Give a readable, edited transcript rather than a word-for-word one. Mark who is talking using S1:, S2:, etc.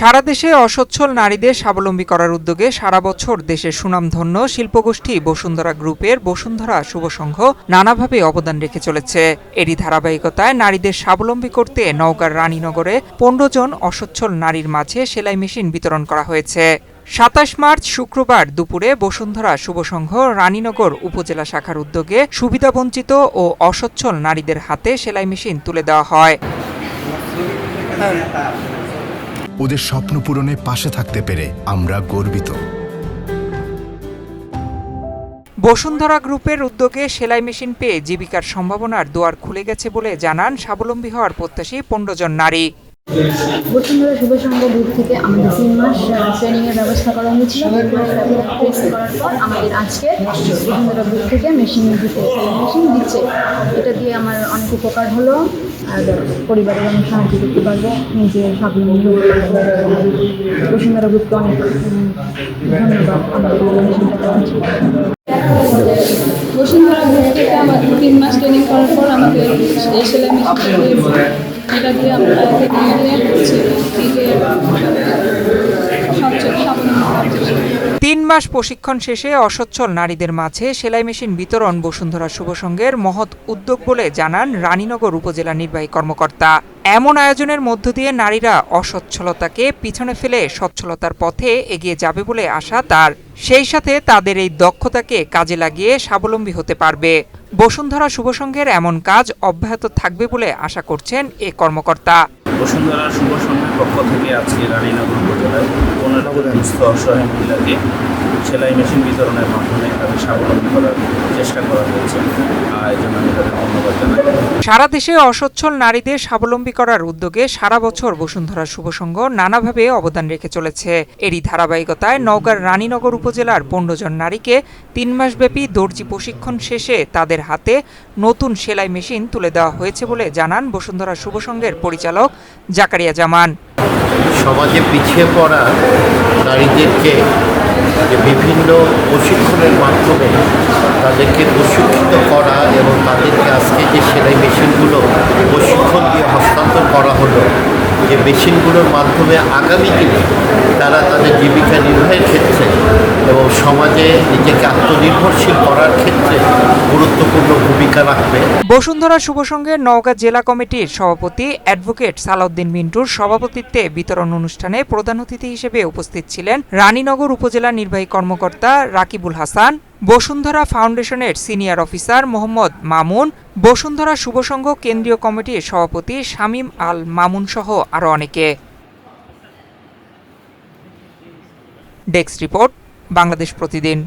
S1: সারা দেশে অসচ্ছল নারীদের স্বাবলম্বী করার উদ্যোগে সারা বছর দেশের সুনামধন্য শিল্পগোষ্ঠী বসুন্ধরা গ্রুপের বসুন্ধরা শুভ সংঘ নানাভাবে অবদান রেখে চলেছে। এরই ধারাবাহিকতায় নারীদের স্বাবলম্বী করতে নওগাঁর রানীনগরে ১৫ জন অসচ্ছল নারীর মাঝে সেলাই মেশিন বিতরণ করা হয়েছে। ২৭ মার্চ শুক্রবার দুপুরে বসুন্ধরা শুভ সংঘ রানীনগর উপজেলা শাখার উদ্যোগে সুবিধাবঞ্চিত ও অসচ্ছল নারীদের হাতে সেলাই মেশিন তুলে দেওয়া হয়।
S2: ওদের স্বপ্ন পূরণে পাশে থাকতে পেরে আমরা গর্বিত।
S1: বসুন্ধরা গ্রুপের উদ্যোগে সেলাই মেশিন পেয়ে জীবিকার সম্ভাবনার দুয়ার খুলে গেছে বলে জানান স্বাবলম্বী হওয়ার প্রত্যাশী ১৫ জন নারী।
S3: বসুন্ধরা শুভ সংঘ গ্রুপ থেকে আমাদের 3 মাস ট্রেনিংয়ের ব্যবস্থা করা হয়েছিল। করার পর আমাদের আজকে বসুন্ধরা গ্রুপ থেকে মেশিন দিচ্ছে। এটা দিয়ে আমার অনেক উপকার হলো, আর পরিবারের অনেক সাহায্য করতে পারবো, নিজের স্বাবলম্বী হতে পারবো। বসুন্ধরা গ্রুপকে অনেক ধন্যবাদ আমাদের মেশিনটা দেওয়ার জন্য।
S4: বসুন্ধরা গ্রুপ থেকে আমাদের 3 মাস ট্রেনিং করার পর আমাদের এই সেলাই মেশিনটা দিয়েছে। এটা দিয়ে আমরা নিজে
S1: ৩ মাস প্রশিক্ষণ শেষে অসচ্ছল নারীদের মাঝে সেলাই মেশিন বিতরণ বসুন্ধরা শুভ সংঘের মহৎ উদ্যোগ বলে জানান রানীনগর উপজেলা নির্বাহী কর্মকর্তা। এমন আয়োজনের মধ্য দিয়ে নারীরা অসচ্ছলতাকে পিছনে ফেলে সচ্ছলতার পথে এগিয়ে যাবে বলে আশা তার। সেই সাথে তাদের এই দক্ষতাকে কাজে লাগিয়ে স্বাবলম্বী হতে পারবে। বসুন্ধরা শুভ সংঘের এমন কাজ অব্যাহত থাকবে বলে আশা করছেন এ কর্মকর্তা।
S5: বসুন্ধরা শুভ সংঘের পক্ষ থেকে আজকে রানীনগর উপজেলায় 15 জন দুস্থ অসহায় মহিলাকে সেলাই মেশিন বিতরণের মাধ্যমে তাদের স্বাবলম্বী করার চেষ্টা করা হয়েছে। এই জন্য আমি তাদের ধন্যবাদ জানাই।
S1: সারা দেশে অসচ্ছল নারীদের স্বাবলম্বী করার উদ্যোগে সারা বছর বসুন্ধরা শুভ সংঘ নানাভাবে অবদান রেখে চলেছে। এরই ধারাবাহিকতায় নওগাঁর রানীনগর উপজেলার ১৫ জন নারীকে ৩ মাসব্যাপী দর্জি প্রশিক্ষণ শেষে তাদের হাতে নতুন সেলাই মেশিন তুলে দেওয়া হয়েছে বলে জানান বসুন্ধরা শুভ সংঘের পরিচালক জাকারিয়া জামান।
S6: সমাজে পিছিয়ে পড়া নারীদেরকে বিভিন্ন প্রশিক্ষণের মাধ্যমে তাদেরকে প্রশিক্ষিত করা এবং তাদেরকে আজকে যে সেলাই মেশিনগুলো প্রশিক্ষণ দিয়ে হস্তান্তর করা হলো, যে মেশিনগুলোর মাধ্যমে আগামী দিনে তারা তাদের জীবিকা নির্বাহের ক্ষেত্রে এবং সমাজে নিজেকে আত্মনির্ভরশীল করার ক্ষেত্রে গুরুত্বপূর্ণ ভূমিকা রাখবে।
S1: বসুন্ধরা শুভ সংঘের নওগাঁ জেলা কমিটির সভাপতি অ্যাডভোকেট সালাউদ্দিন মিন্টুর সভাপতিত্বে বিতরণ অনুষ্ঠানে প্রধান অতিথি হিসেবে উপস্থিত ছিলেন রানীনগর উপজেলা নির্বাহী কর্মকর্তা রাকিবুল হাসান, বসুন্ধরা ফাউন্ডেশনের সিনিয়র অফিসার মোহাম্মদ মামুন, বসুন্ধরা শুভ সংঘ কেন্দ্রীয় কমিটির সভাপতি শামীম আল মামুন সহ আরও অনেকে। ডেস্ক রিপোর্ট, বাংলাদেশ প্রতিদিন।